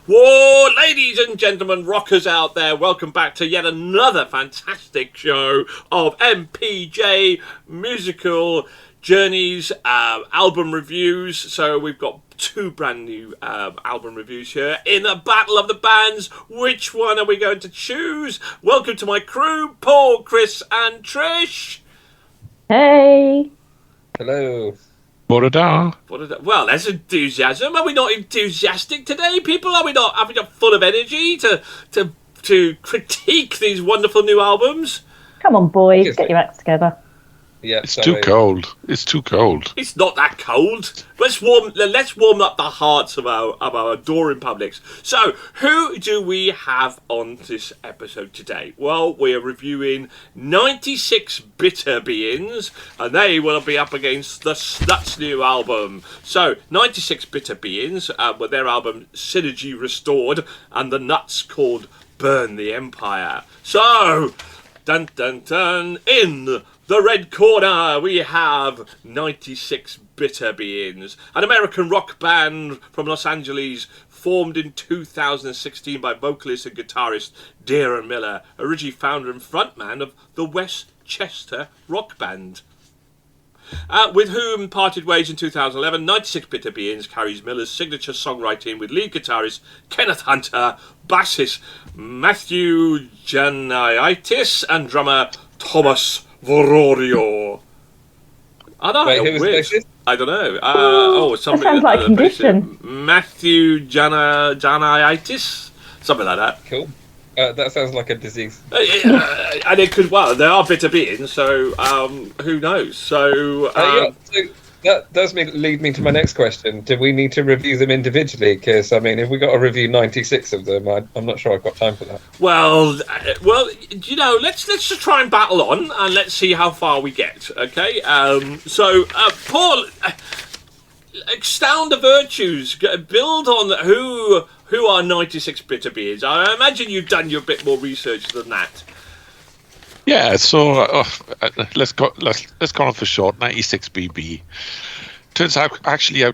Whoa, ladies and gentlemen, rockers out there, welcome back to yet another fantastic show of MPJ Musical Journeys album reviews. So we've got two brand new album reviews here in a battle of the bands. Which one are we going to choose? Welcome to my crew, Paul, Chris and Trish. Hey. Hello. Well, there's enthusiasm. Are we not enthusiastic today, people? Are we not full of energy to critique these wonderful new albums? Come on, boys, get your acts together. Yeah, it's too cold. It's too cold. It's not that cold. Let's warm up the hearts of our adoring publics. So, who do we have on this episode today? Well, we are reviewing 96 Bitter Beings, and they will be up against the Snuts new album. So, 96 Bitter Beings with their album Synergy Restored, and the Nuts called Burn the Empire. So, dun dun dun, in the red corner, we have 96 Bitter Beings, an American rock band from Los Angeles, formed in 2016 by vocalist and guitarist Darren Miller, originally founder and frontman of the Westchester rock band. With whom parted ways in 2011, 96 Bitter Beings carries Miller's signature songwriting with lead guitarist Kenneth Hunter, bassist Matthew Janaitis, and drummer Thomas Vororio. I don't know. Wait, who's I don't know. That sounds like a condition. Matthew Janaitis, something like that. Cool. That sounds like a disease. And it could. Well, there are bitter beings, so who knows? So, so that does lead me to my next question. Do we need to review them individually? Because I mean, if we got to review 96 of them, I'm not sure I've got time for that. Well, you know, let's just try and battle on, and let's see how far we get. Okay. So, Paul, expound the virtues. Build on who are 96 Bitter Beings. I imagine you've done your bit more research than that. Yeah, so let's go on for short. 96 BB turns out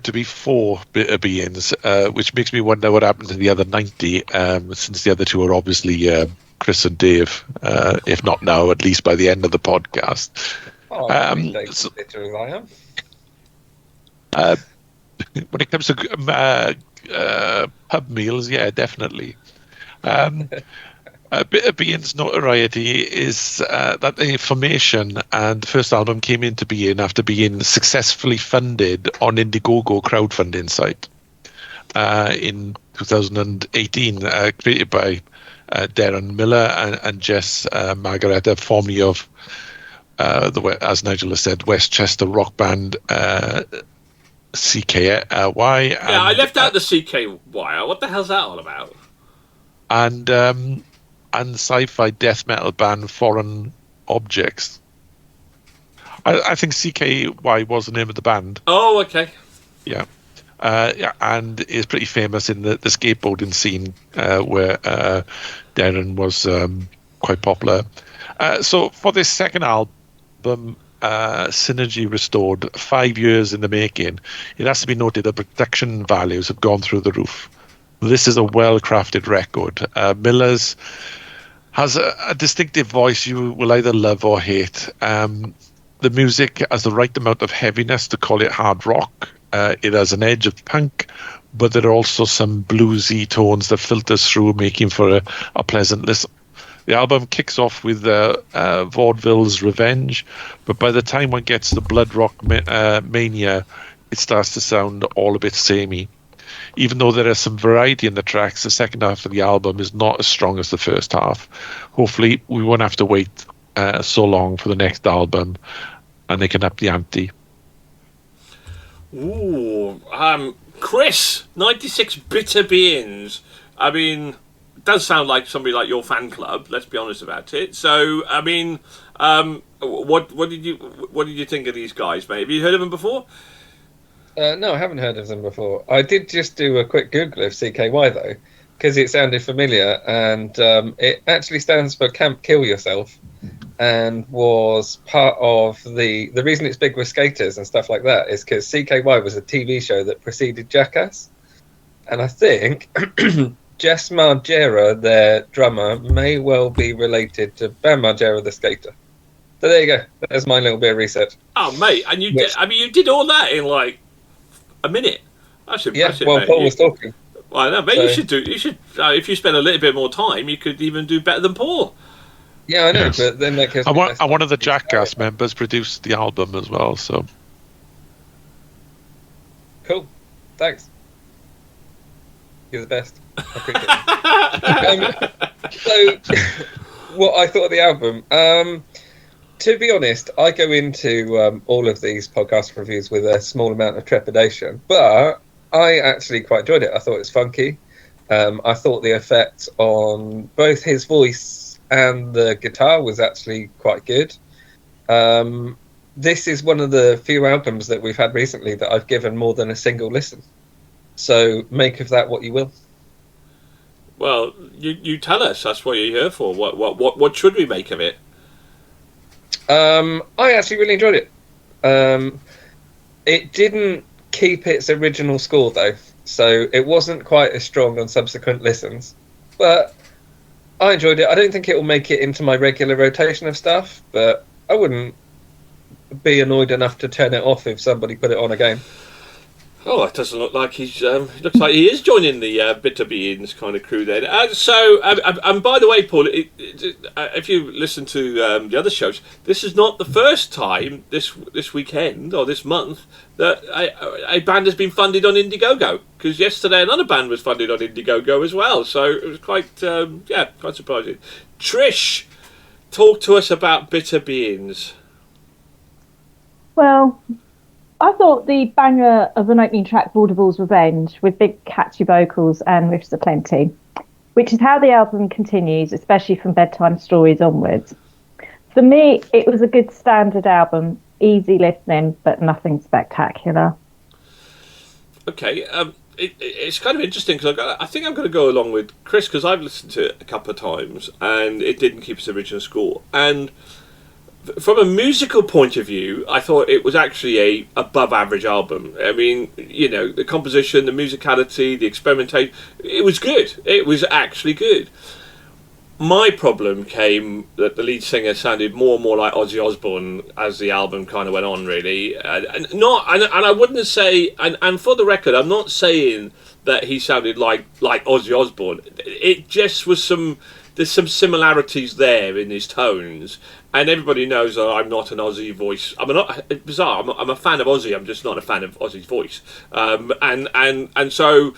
to be 4 Bitter Beings, which makes me wonder what happened to the other 90. Since the other two are obviously Chris and Dave, if not now, at least by the end of the podcast. Oh, so, bitter as I am. When it comes to pub meals, yeah, definitely. Bitter Beings' notoriety is that their formation and first album came into being after being successfully funded on Indiegogo crowdfunding site in 2018, created by Darren Miller and Jess Margaretta, formerly of, as Nigel has said, Westchester rock band CKY. Yeah, I left out the CKY. What the hell's that all about? And sci-fi death metal band Foreign Objects. I think CKY was the name of the band. Oh, okay. Yeah. And is pretty famous in the skateboarding scene where Darren was quite popular. So for this second album, Synergy Restored, 5 years in the making, it has to be noted that production values have gone through the roof. This is a well-crafted record. Miller's has a distinctive voice you will either love or hate. The music has the right amount of heaviness to call it hard rock. It has an edge of punk, but there are also some bluesy tones that filters through, making for a pleasant listen. The album kicks off with Vaudeville's Revenge, but by the time one gets to Blood Rock Mania, it starts to sound all a bit samey. Even though there is some variety in the tracks, the second half of the album is not as strong as the first half. Hopefully, we won't have to wait so long for the next album, and they can up the ante. Ooh, Chris, 96 Bitter Beings. I mean, it does sound like somebody like your fan club. Let's be honest about it. So, I mean, what did you think of these guys, mate? Have you heard of them before? No, I haven't heard of them before. I did just do a quick Google of CKY though, because it sounded familiar, and it actually stands for Camp Kill Yourself, and was part of the reason it's big with skaters and stuff like that is because CKY was a TV show that preceded Jackass, and I think Jess Margera, their drummer, may well be related to Bam Margera, the skater. So there you go. There's my little bit of research. Oh, mate, and you did, I mean, you did all that in like a minute. That's impressive, yeah, well, mate. Paul was talking. Well, I know, mate. So- You should. If you spend a little bit more time, you could even do better than Paul. Yeah, I know, Yes. but then that gives And me one, less and one of the time to Jackass carry it. members produced the album as well. So Cool. Thanks. You're the best. I appreciate it. So, what I thought of the album. To be honest, I go into all of these podcast reviews with a small amount of trepidation, but I actually quite enjoyed it. I thought it was funky. I thought the effect on both his voice and the guitar was actually quite good. This is one of the few albums that we've had recently that I've given more than a single listen. So make of that what you will. Well, you tell us. That's what you're here for. What should we make of it? I actually really enjoyed it. It didn't keep its original score though, so it wasn't quite as strong on subsequent listens. But I enjoyed it. I don't think it will make it into my regular rotation of stuff, but I wouldn't be annoyed enough to turn it off if somebody put it on again. Oh, it doesn't look like he's. Looks like he is joining the Bitter Beans kind of crew then. And by the way, Paul, if you listen to the other shows, this is not the first time this weekend or this month that a band has been funded on Indiegogo. Because yesterday another band was funded on Indiegogo as well. So it was quite surprising. Trish, talk to us about Bitter Beans. Well, I thought the banger of an opening track, Vaudeville's Revenge, with big catchy vocals and riffs aplenty, which is how the album continues, especially from Bedtime Stories onwards. For me, it was a good standard album, easy listening, but nothing spectacular. Okay, it's kind of interesting because I think I'm going to go along with Chris because I've listened to it a couple of times and it didn't keep its original score. And from a musical point of view, I thought it was actually a above average album. I mean, you know, the composition, the musicality, the experimentation, it was good. It was actually good. My problem came that the lead singer sounded more and more like Ozzy Osbourne as the album kind of went on, really. And I wouldn't say, and for the record, I'm not saying that he sounded like Ozzy Osbourne. It just was there's some similarities there in his tones. And everybody knows that I'm not an Ozzy voice. It's bizarre. I'm a fan of Ozzy. I'm just not a fan of Ozzy's voice. And so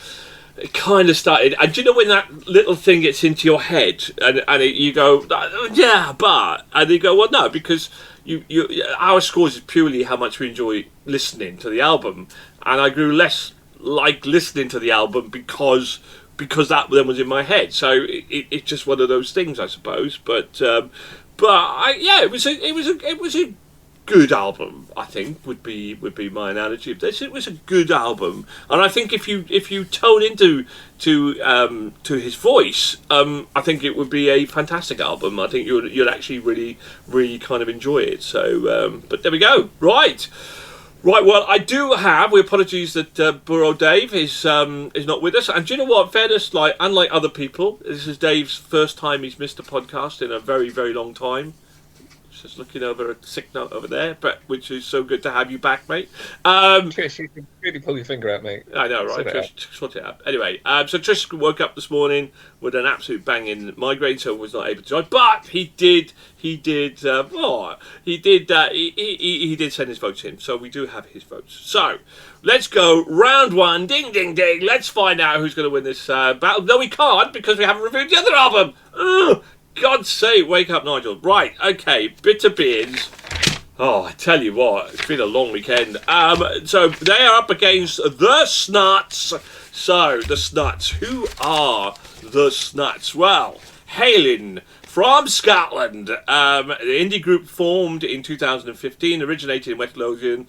it kind of started. And do you know when that little thing gets into your head and you go, yeah, but, and you go, well, no, because our scores is purely how much we enjoy listening to the album. And I grew less like listening to the album because that then was in my head. So it's just one of those things, I suppose. But it was a good album. I think would be my analogy of this. It was a good album, and I think if you tone into to his voice, I think it would be a fantastic album. I think you'd actually really kind of enjoy it. So, but there we go. Right. Well, I do have. We apologies that poor old Dave is not with us. And do you know what? In fairness, like unlike other people, this is Dave's first time he's missed a podcast in a very, very long time. Just looking over a sick note over there, but which is so good to have you back, mate. Trish, you can really pull your finger out, mate. I know, right? Trish, sort it out. Anyway, so Trish woke up this morning with an absolute banging migraine, so was not able to join. But he did send his votes in, so we do have his votes. So let's go round one. Ding, ding, ding. Let's find out who's going to win this battle. No, we can't because we haven't reviewed the other album. Ugh. God's sake, wake up, Nigel. Right, okay, Bitter Beans. Oh, I tell you what, it's been a long weekend. So they are up against the Snuts. So, the Snuts. Who are the Snuts? Well, hailing from Scotland. The indie group formed in 2015, originated in West Lothian.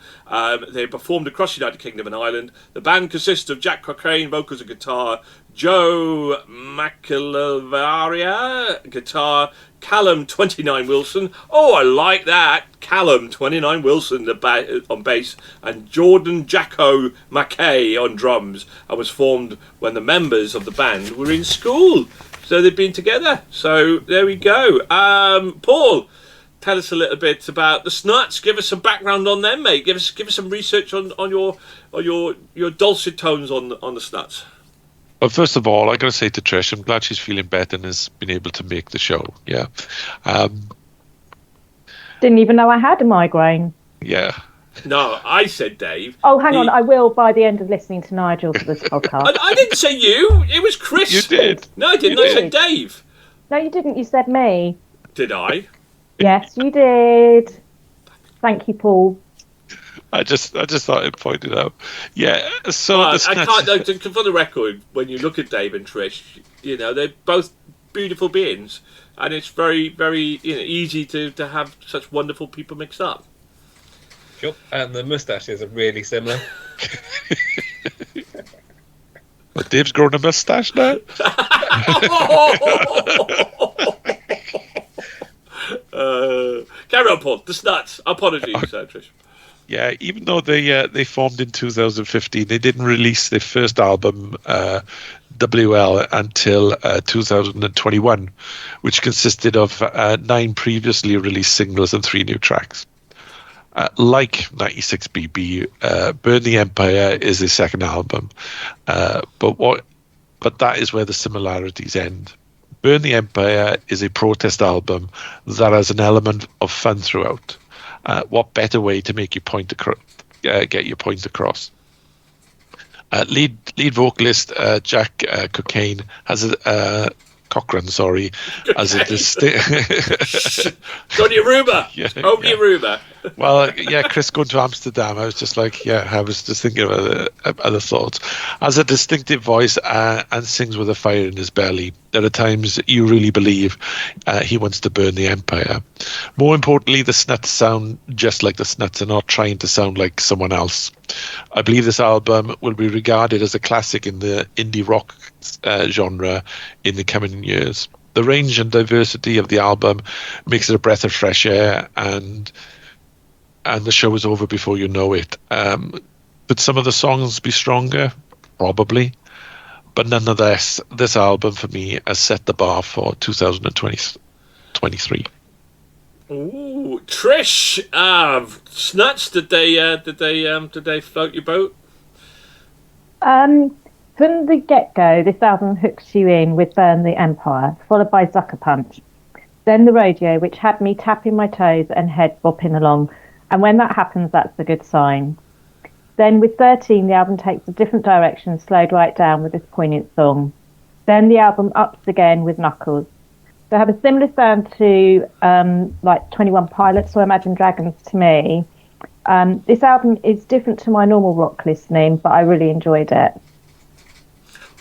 They performed across the United Kingdom and Ireland. The band consists of Jack Cochrane, vocals and guitar, Joe McAlavaria, guitar, Callum 29 Wilson. Oh, I like that. Callum 29 Wilson on bass, and Jordan Jacko McKay on drums, and was formed when the members of the band were in school. So they've been together. So there we go. Paul, tell us a little bit about the Snuts. Give us some background on them, mate. Give us some research on your dulcet tones on the Snuts. Well, first of all, I got to say to Trish, I'm glad she's feeling better and has been able to make the show. Yeah. Didn't even know I had a migraine. Yeah. No, I said Dave. Oh, hang on. I will by the end of listening to Nigel for this podcast. I didn't say you. It was Chris. You did. No, I didn't. I said Dave. No, you didn't. You said me. Did I? Yes, you did. Thank you, Paul. I just thought I'd point it out. Yeah, so I can't. For the record, when you look at Dave and Trish, they're both beautiful beings, and it's very, very easy to have such wonderful people mixed up. Sure, and the moustaches are really similar. But Dave's grown a moustache now. Carry on, Paul. The Snuts. Apologies, Trish. Yeah, even though they formed in 2015, they didn't release their first album, WL, until 2021, which consisted of 9 previously released singles and 3 new tracks. Like 96BB, Burn the Empire is their second album, but that is where the similarities end. Burn the Empire is a protest album that has an element of fun throughout. What better way to make your point get your point across? Lead vocalist Jack Cochran, as a distinct. Johnny Aruba. Only Aruba. Well, Chris going to Amsterdam. I was just like, I was just thinking of other thoughts. As a distinctive voice and sings with a fire in his belly, there are times you really believe he wants to burn the empire. More importantly, the Snuts sound just like the Snuts and not trying to sound like someone else. I believe this album will be regarded as a classic in the indie rock genre in the coming years. The range and diversity of the album makes it a breath of fresh air, and the show is over before you know it. Could some of the songs be stronger? Probably. But nonetheless, this album for me has set the bar for 2023. Ooh, Trish, Snuts, did they float your boat? From the get-go, this album hooks you in with Burn the Empire, followed by Zucker Punch. Then the radio, which had me tapping my toes and head bopping along. And when that happens, that's a good sign. Then with 13, the album takes a different direction, slowed right down with this poignant song. Then the album ups again with Knuckles. They have a similar sound to like 21 Pilots or Imagine Dragons to me. This album is different to my normal rock listening, but I really enjoyed it.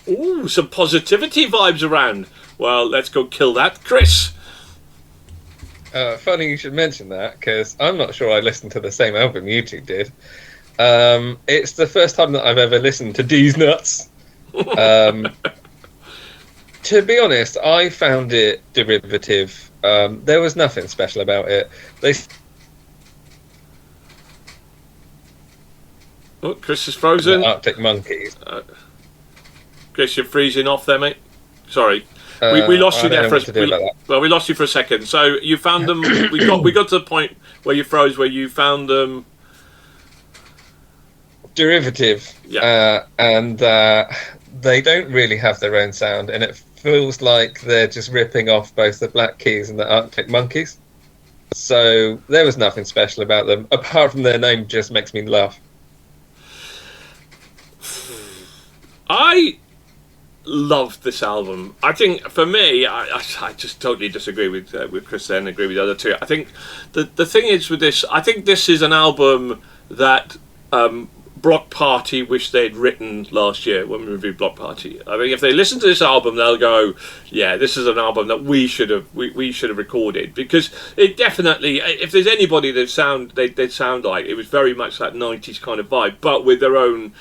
Ooh, some positivity vibes around. Well, let's go kill that. Chris? Funny you should mention that, because I'm not sure I listened to the same album you two did. It's the first time that I've ever listened to D's Nuts. To be honest, I found it derivative. There was nothing special about it. Oh, Chris is frozen. The Arctic Monkeys. Chris, you're freezing off there, mate. Sorry. We lost you there for we lost you for a second. So you found them. we got to the point where you froze, where you found them derivative. Yeah. And they don't really have their own sound, and it feels like they're just ripping off both the Black Keys and the Arctic Monkeys. So there was nothing special about them, apart from their name just makes me laugh. I loved this album. I think for me, I just totally disagree with Chris there and agree with the other two. I think the thing is with this, I think this is an album that Block Party wish they'd written last year when we reviewed Block Party. I mean, if they listen to this album, they'll go, "Yeah, this is an album that we should have recorded," because it definitely, if there's anybody they'd sound like, it was very much that '90s kind of vibe, but with their own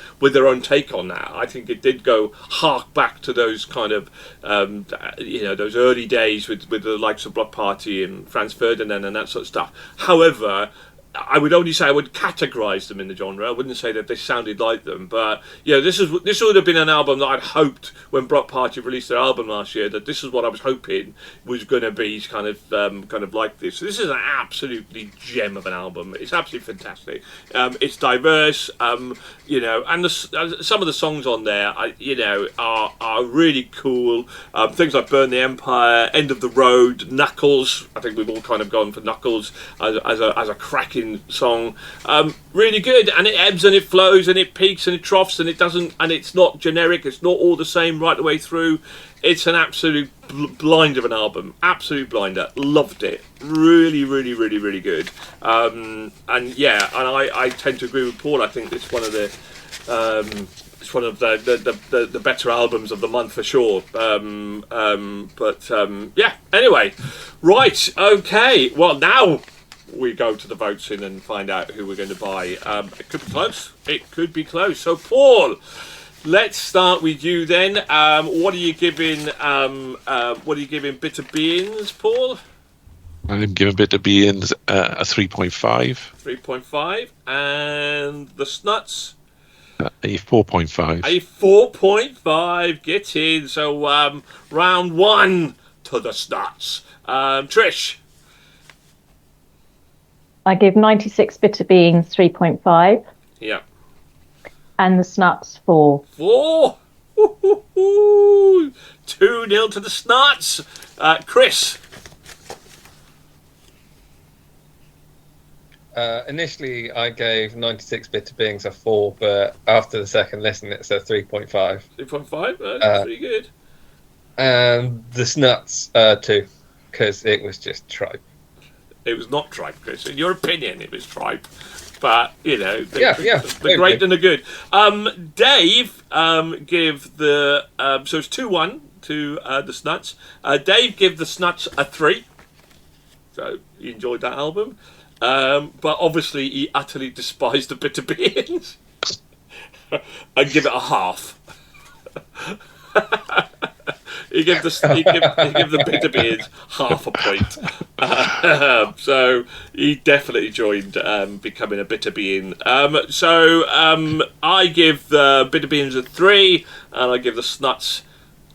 take on that. I think it did go hark back to those kind of those early days with the likes of Block Party and Franz Ferdinand and that sort of stuff. However, I would only say I would categorise them in the genre. I wouldn't say that they sounded like them, but this would have been an album that I'd hoped when Block Party released their album last year, that this is what I was hoping was going to be kind of like this. So this is an absolutely gem of an album. It's absolutely fantastic. It's diverse, and some of the songs on there, are really cool. Things like Burn the Empire, End of the Road, Knuckles. I think we've all kind of gone for Knuckles as a cracking song. Really good, and it ebbs and it flows and it peaks and it troughs and it's not generic, it's not all the same right the way through. It's an absolute blinder of an album, absolute blinder. Loved it. Really, really, really, really good. And I tend to agree with Paul. I think it's one of the better albums of the month for sure. Anyway, right, okay, well, now we go to the votes in and find out who we're going to buy. It could be close. It could be close. So, Paul, let's start with you then. What are you giving? Bitter Beans, Paul? I'm giving Bitter Beans a 3.5. 3.5, and the Snuts. A 4.5. A 4.5. Get in. So, round one to the Snuts. Trish. I give 96 Bitter Beans 3.5. Yeah. And the Snuts 4. 4. 2-0 to the Snuts. Chris. Initially, I gave 96 Bitter Beans a 4, but after the second listen, it's a 3.5. 3.5? That's pretty good. And the Snuts 2, because it was just tripe. It was not tripe, Chris. In your opinion, it was tripe. But, the great and the good. Dave, give the... so it's 2-1 to the Snuts. Dave, give the Snuts a 3. So he enjoyed that album. But obviously, he utterly despised the Bitter Beans. I'd give it a half. He give the Bitter Beans half a point. So he definitely joined becoming a Bitter Bean. I give the Bitter Beans a 3, and I give the Snuts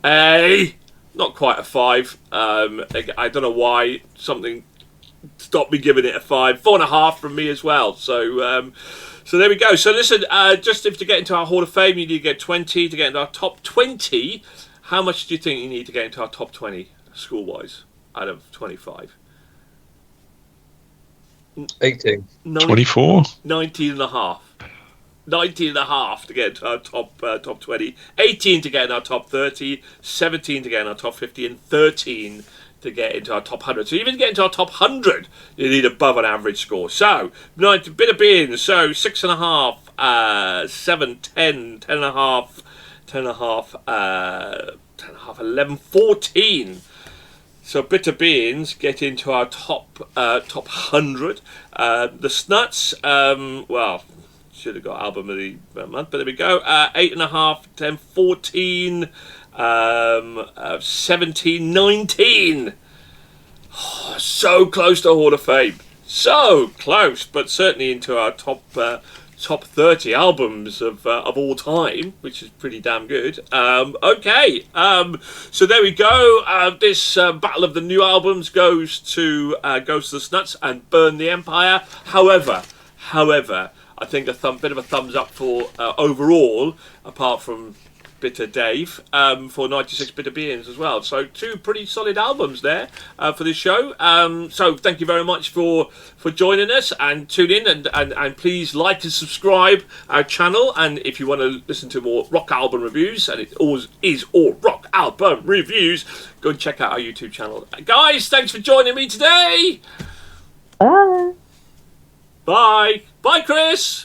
not quite a 5. I don't know why something stopped me giving it a 5. 4.5 from me as well. So there we go. So listen, just to get into our Hall of Fame, you need to get 20 to get into our top 20. How much do you think you need to get into our top 20 school-wise out of 25? 18. 24? 19 and a half. 19 and a half to get into our top 20. 18 to get in our top 30. 17 to get in our top 50. And 13 to get into our top 100. So even to get into our top 100, you need above an average score. So, Bitter Beans, so 6.5, 7, 10, 10.5, 10.5, 10.5, 11, 14. So Bitter Beans get into our top 100. The Snuts, should have got album of the month, but there we go. 8.5, 10, 14, 17, 19. Oh, so close to Hall of Fame. So close, but certainly into our top 30 albums of all time, which is pretty damn good. Okay, so there we go. This battle of the new albums goes to the Snuts and Burn the Empire. However, I think bit of a thumbs up for overall, apart from Bitter Dave, for 96 Bitter Beans as well. So 2 pretty solid albums there for this show. So thank you very much for joining us, and tune in and please like and subscribe our channel. And if you want to listen to more rock album reviews, and it always is all rock album reviews, go and check out our YouTube channel. Guys, thanks for joining me today. Bye. Bye, Chris.